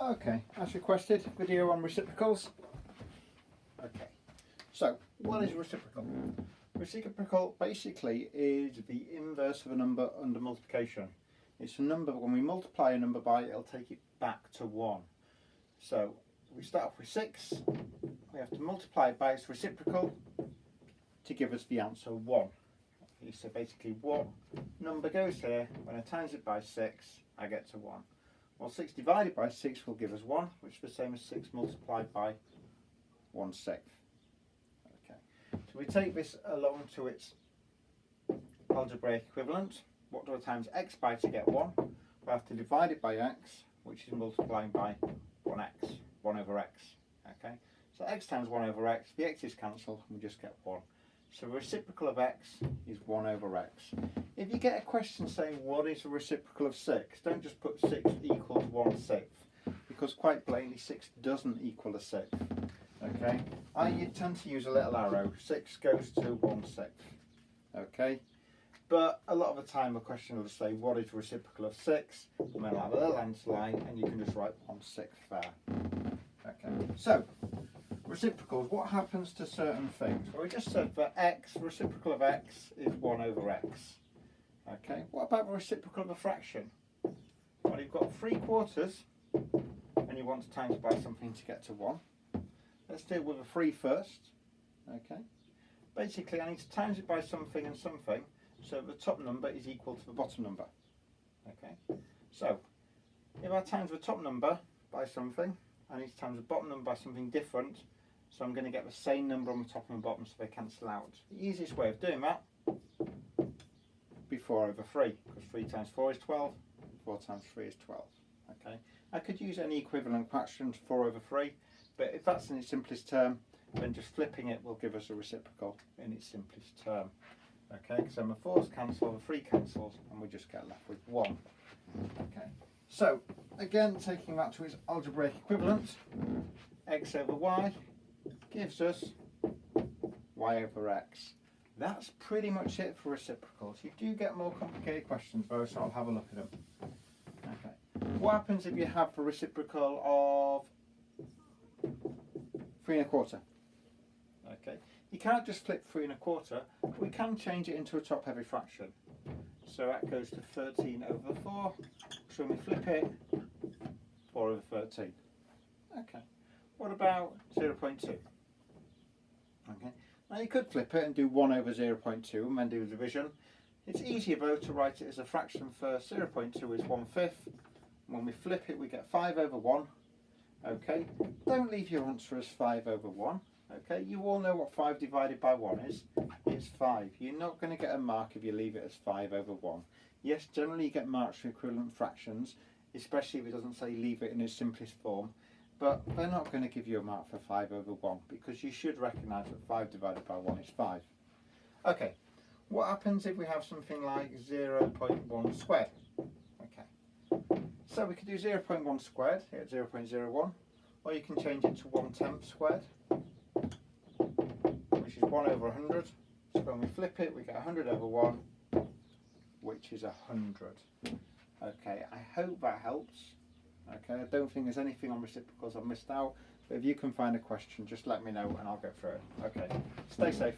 Okay, as requested, video on reciprocals. Okay, so what is reciprocal? Reciprocal basically is the inverse of a number under multiplication. It's a number, when we multiply a number by, it'll take it back to 1. So we start off with 6, we have to multiply it by its reciprocal to give us the answer 1. Okay, so basically what number goes here, when I times it by 6, I get to 1. Well, 6 divided by 6 will give us 1, which is the same as 6 multiplied by 1/6. Okay, so we take this along to its algebraic equivalent. What do I times x by to get 1? We have to divide it by x, which is multiplying by 1x, 1 over x. Okay, so x times 1 over x, the x's cancel, and we just get 1. So reciprocal of x is 1 over x. If you get a question saying what is the reciprocal of 6, don't just put 6 equals 1/6, because quite plainly 6 doesn't equal a 6. Okay, you tend to use a little arrow. 6 goes to 1/6. Okay, but a lot of the time a question will say what is reciprocal of 6, and then I'll have a little answer line, and you can just write 1/6 there. Okay, so reciprocals, what happens to certain things? Well, we just said that x, reciprocal of x is 1 over x. Okay, what about the reciprocal of a fraction? Well, you've got 3/4 and you want to times by something to get to 1. Let's deal with a 3 first. Okay, basically I need to times it by something and something, so the top number is equal to the bottom number. Okay, so if I times the top number by something, I need to times the bottom number by something different, so I'm going to get the same number on the top and the bottom, so they cancel out. The easiest way of doing that would be 4 over 3, because 3 times 4 is 12, 4 times 3 is 12. Okay, I could use any equivalent fraction to 4 over 3, but if that's in its simplest term, then just flipping it will give us a reciprocal in its simplest term. Okay, because then the 4's cancel, the 3 cancels, and we just get left with 1. Okay, so again, taking that to its algebraic equivalent, x over y gives us y over x. That's pretty much it for reciprocals. You do get more complicated questions though, so I'll have a look at them. Okay, what happens if you have the reciprocal of 3 1/4? Okay, you can't just flip 3 1/4, we can change it into a top heavy fraction. So that goes to 13 over 4, so when we flip it, 4 over 13. Okay, what about 0.2? Okay, now you could flip it and do 1 over 0.2 and then do the division. It's easier though to write it as a fraction first. 0.2 is 1/5. When we flip it we get 5 over 1. Okay, don't leave your answer as 5 over 1. Okay, you all know what 5 divided by 1 is. It's 5. You're not going to get a mark if you leave it as 5 over 1. Yes, generally you get marks for equivalent fractions, especially if it doesn't say leave it in its simplest form. But they're not going to give you a mark for 5 over 1, because you should recognise that 5 divided by 1 is 5. Okay, what happens if we have something like 0.1 squared? Okay, so we could do 0.1 squared here at 0.01, or you can change it to 1/10 squared, which is 1 over 100. So when we flip it, we get 100 over 1, which is 100. Okay, I hope that helps. Okay, I don't think there's anything on reciprocals I've missed out, but if you can find a question, just let me know and I'll go through it. Okay, stay safe.